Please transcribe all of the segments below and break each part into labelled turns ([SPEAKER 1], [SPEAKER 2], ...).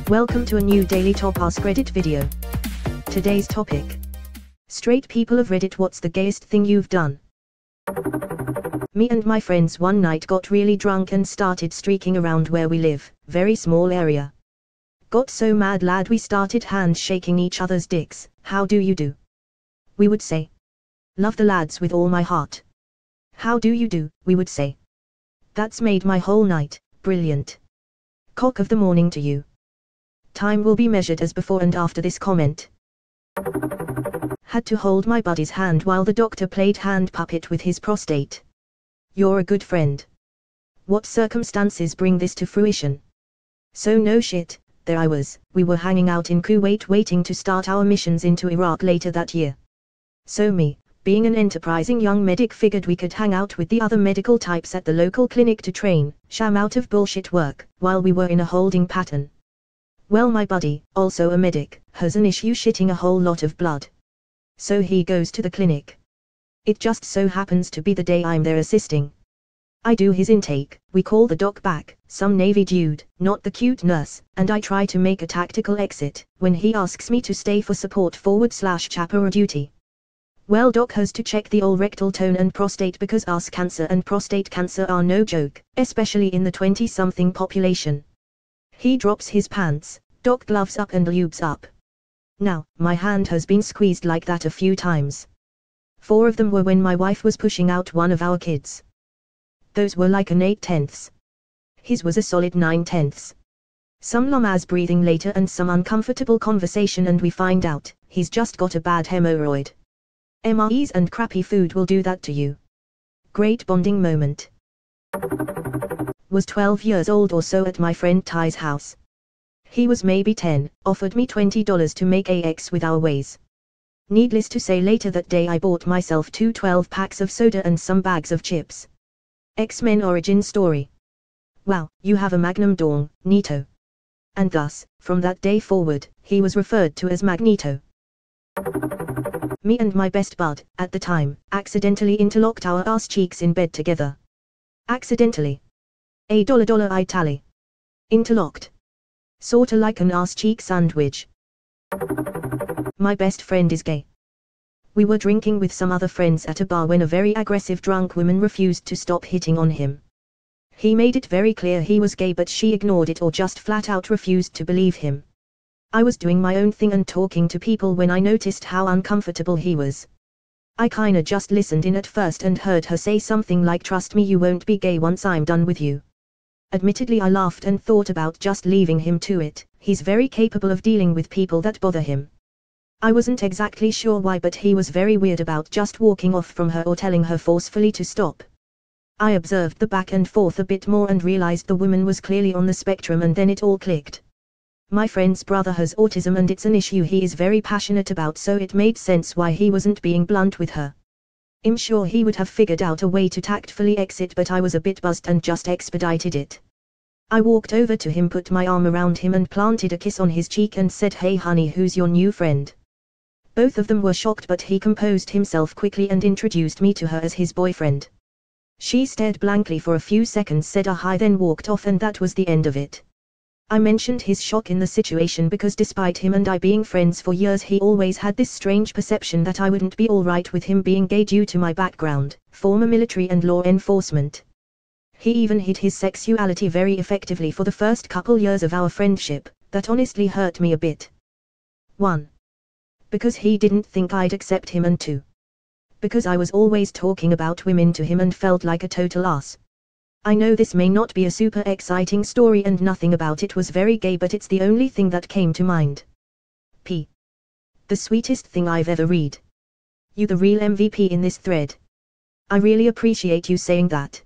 [SPEAKER 1] Welcome to a new Daily Top Askreddit video. Today's topic. Straight people of Reddit, what's the gayest thing you've done? Me and my friends one night got really drunk and started streaking around where we live, very small area. Got so mad lad we started hand shaking each other's dicks. How do you do? We would say. Love the lads with all my heart. How do you do, we would say. That's made my whole night, brilliant. Cock of the morning to you. Time will be measured as before and after this comment. Had to hold my buddy's hand while the doctor played hand puppet with his prostate. You're a good friend. What circumstances bring this to fruition? So no shit, there I was, we were hanging out in Kuwait waiting to start our missions into Iraq later that year. So me, being an enterprising young medic, figured we could hang out with the other medical types at the local clinic to train, sham out of bullshit work, while we were in a holding pattern. Well, my buddy, also a medic, has an issue shitting a whole lot of blood. So he goes to the clinic. It just so happens to be the day I'm there assisting. I do his intake, we call the doc back, some Navy dude, not the cute nurse, and I try to make a tactical exit, when he asks me to stay for support / chaperone duty. Well, doc has to check the old rectal tone and prostate because ass cancer and prostate cancer are no joke, especially in the 20-something population. He drops his pants, doc gloves up and lubes up. Now, my hand has been squeezed like that a few times. 4 of them were when my wife was pushing out one of our kids. Those were like an 8/10. His was a solid 9/10. Some long ass breathing later and some uncomfortable conversation and we find out, he's just got a bad hemorrhoid. MREs and crappy food will do that to you. Great bonding moment. Was 12 years old or so at my friend Ty's house. He was maybe 10, offered me $20 to make AX with our ways. Needless to say, later that day I bought myself 2 12-packs of soda and some bags of chips. X-Men origin story. Wow, you have a Magnum dong, Neato. And thus, from that day forward, he was referred to as Magneto. Me and my best bud, at the time, accidentally interlocked our ass cheeks in bed together. Accidentally. $1 I tally. Interlocked. Sorta like an ass cheek sandwich. My best friend is gay. We were drinking with some other friends at a bar when a very aggressive drunk woman refused to stop hitting on him. He made it very clear he was gay, but she ignored it or just flat out refused to believe him. I was doing my own thing and talking to people when I noticed how uncomfortable he was. I kinda just listened in at first and heard her say something like, "Trust me, you won't be gay once I'm done with you." Admittedly, I laughed and thought about just leaving him to it. He's very capable of dealing with people that bother him. I wasn't exactly sure why, but he was very weird about just walking off from her or telling her forcefully to stop. I observed the back and forth a bit more and realized the woman was clearly on the spectrum, and then it all clicked. My friend's brother has autism and it's an issue he is very passionate about, so it made sense why he wasn't being blunt with her. I'm sure he would have figured out a way to tactfully exit, but I was a bit buzzed and just expedited it. I walked over to him, put my arm around him and planted a kiss on his cheek and said, "Hey honey, who's your new friend?" Both of them were shocked, but he composed himself quickly and introduced me to her as his boyfriend. She stared blankly for a few seconds, said hi, then walked off, and that was the end of it. I mentioned his shock in the situation because despite him and I being friends for years, he always had this strange perception that I wouldn't be alright with him being gay due to my background, former military and law enforcement. He even hid his sexuality very effectively for the first couple years of our friendship. That honestly hurt me a bit. 1. Because he didn't think I'd accept him, and 2. Because I was always talking about women to him and felt like a total ass. I know this may not be a super exciting story and nothing about it was very gay, but it's the only thing that came to mind. P. The sweetest thing I've ever read. You the real MVP in this thread. I really appreciate you saying that.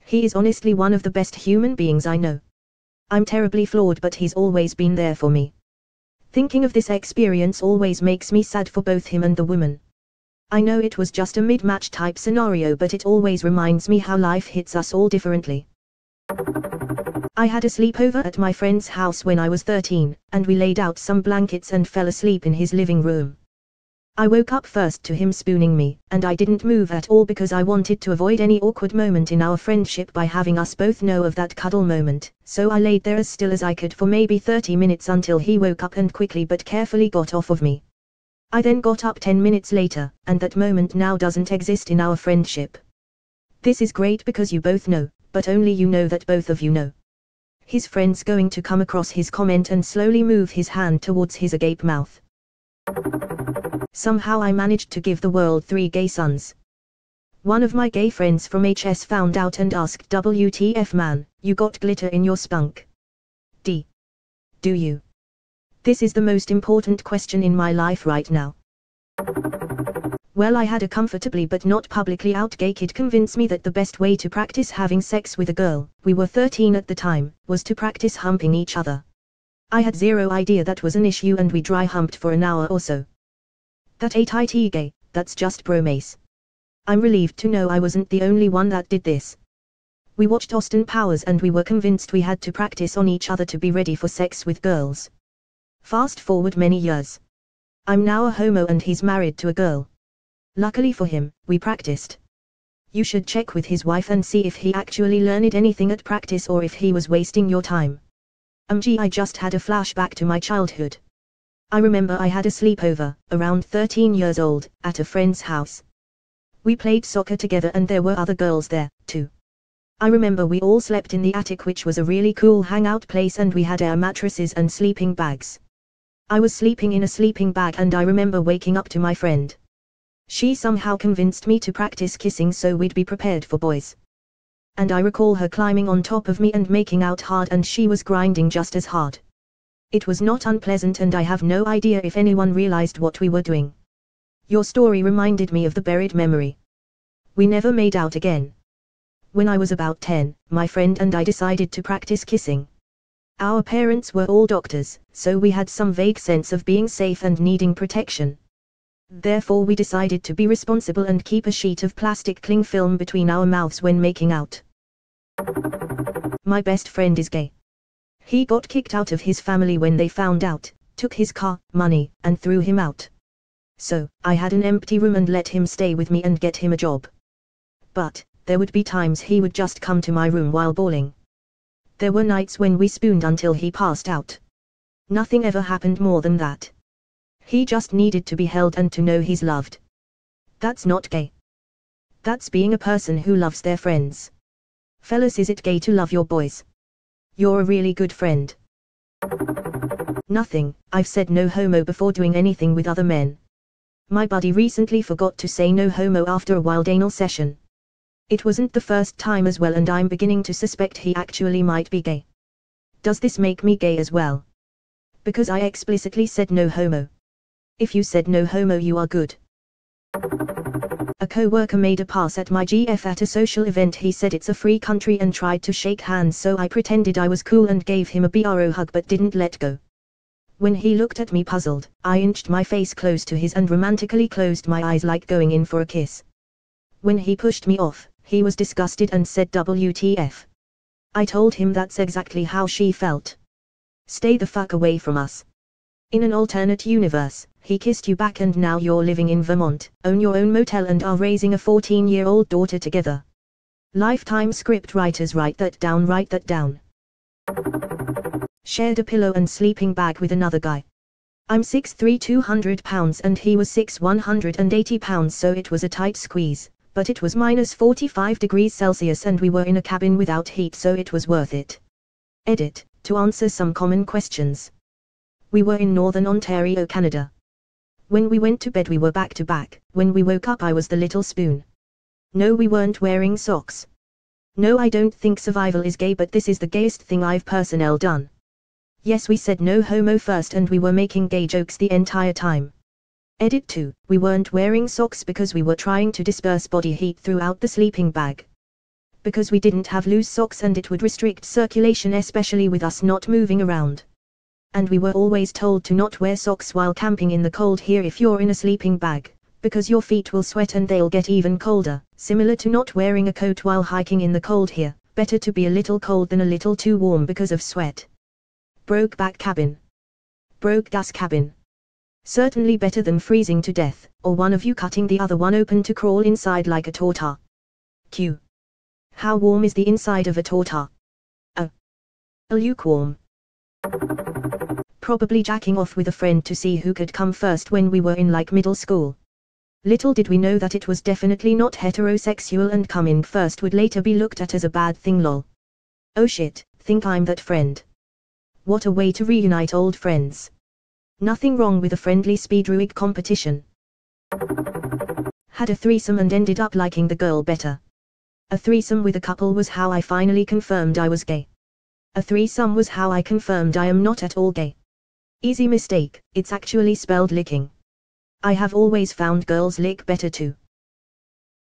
[SPEAKER 1] He is honestly one of the best human beings I know. I'm terribly flawed, but he's always been there for me. Thinking of this experience always makes me sad for both him and the woman. I know it was just a mid-match type scenario, but it always reminds me how life hits us all differently. I had a sleepover at my friend's house when I was 13, and we laid out some blankets and fell asleep in his living room. I woke up first to him spooning me, and I didn't move at all because I wanted to avoid any awkward moment in our friendship by having us both know of that cuddle moment, so I laid there as still as I could for maybe 30 minutes until he woke up and quickly but carefully got off of me. I then got up 10 minutes later, and that moment now doesn't exist in our friendship. This is great because you both know, but only you know that both of you know. His friend's going to come across his comment and slowly move his hand towards his agape mouth. Somehow I managed to give the world 3 gay sons. One of my gay friends from HS found out and asked, WTF man, you got glitter in your spunk? D. Do you? This is the most important question in my life right now. Well, I had a comfortably but not publicly out gay kid convince me that the best way to practice having sex with a girl, we were 13 at the time, was to practice humping each other. I had zero idea that was an issue and we dry humped for an hour or so. That ain't it gay, that's just bromace. I'm relieved to know I wasn't the only one that did this. We watched Austin Powers and we were convinced we had to practice on each other to be ready for sex with girls. Fast forward many years. I'm now a homo and he's married to a girl. Luckily for him, we practiced. You should check with his wife and see if he actually learned anything at practice or if he was wasting your time. I just had a flashback to my childhood. I remember I had a sleepover, around 13 years old, at a friend's house. We played soccer together and there were other girls there, too. I remember we all slept in the attic, which was a really cool hangout place, and we had air mattresses and sleeping bags. I was sleeping in a sleeping bag and I remember waking up to my friend. She somehow convinced me to practice kissing so we'd be prepared for boys. And I recall her climbing on top of me and making out hard, and she was grinding just as hard. It was not unpleasant and I have no idea if anyone realized what we were doing. Your story reminded me of the buried memory. We never made out again. When I was about 10, my friend and I decided to practice kissing. Our parents were all doctors, so we had some vague sense of being safe and needing protection. Therefore we decided to be responsible and keep a sheet of plastic cling film between our mouths when making out. My best friend is gay. He got kicked out of his family when they found out, took his car, money, and threw him out. So, I had an empty room and let him stay with me and get him a job. But, there would be times he would just come to my room while bawling. There were nights when we spooned until he passed out. Nothing ever happened more than that. He just needed to be held and to know he's loved. That's not gay. That's being a person who loves their friends. Fellas, is it gay to love your boys? You're a really good friend. Nothing, I've said no homo before doing anything with other men. My buddy recently forgot to say no homo after a wild anal session. It wasn't the first time as well, and I'm beginning to suspect he actually might be gay. Does this make me gay as well? Because I explicitly said no homo. If you said no homo, you are good. A co-worker made a pass at my GF at a social event. He said it's a free country and tried to shake hands, so I pretended I was cool and gave him a bro hug but didn't let go. When he looked at me puzzled, I inched my face close to his and romantically closed my eyes like going in for a kiss. When he pushed me off, he was disgusted and said WTF. I told him that's exactly how she felt. Stay the fuck away from us. In an alternate universe, he kissed you back and now you're living in Vermont, own your own motel and are raising a 14-year-old daughter together. Lifetime script writers, write that down, write that down. Shared a pillow and sleeping bag with another guy. I'm 6'3", 200 pounds and he was 6', 180 pounds, so it was a tight squeeze, but it was minus 45 degrees Celsius and we were in a cabin without heat, so it was worth it. Edit, to answer some common questions. We were in Northern Ontario, Canada. When we went to bed we were back to back. When we woke up I was the little spoon. No, we weren't wearing socks. No, I don't think survival is gay, but this is the gayest thing I've personnel done. Yes, we said no homo first and we were making gay jokes the entire time. Edit 2, we weren't wearing socks because we were trying to disperse body heat throughout the sleeping bag. Because we didn't have loose socks and it would restrict circulation, especially with us not moving around. And we were always told to not wear socks while camping in the cold here if you're in a sleeping bag, because your feet will sweat and they'll get even colder, similar to not wearing a coat while hiking in the cold here. Better to be a little cold than a little too warm because of sweat. Broke back cabin. Broke gas cabin. Certainly better than freezing to death, or one of you cutting the other one open to crawl inside like a torta. Q. How warm is the inside of a torta? A. Lukewarm. Probably jacking off with a friend to see who could come first when we were in like middle school. Little did we know that it was definitely not heterosexual and coming first would later be looked at as a bad thing lol. Oh shit, think I'm that friend. What a way to reunite old friends. Nothing wrong with a friendly speedruig competition. Had a threesome and ended up liking the girl better. A threesome with a couple was how I finally confirmed I was gay. A threesome was how I confirmed I am not at all gay. Easy mistake, it's actually spelled licking. I have always found girls lick better too.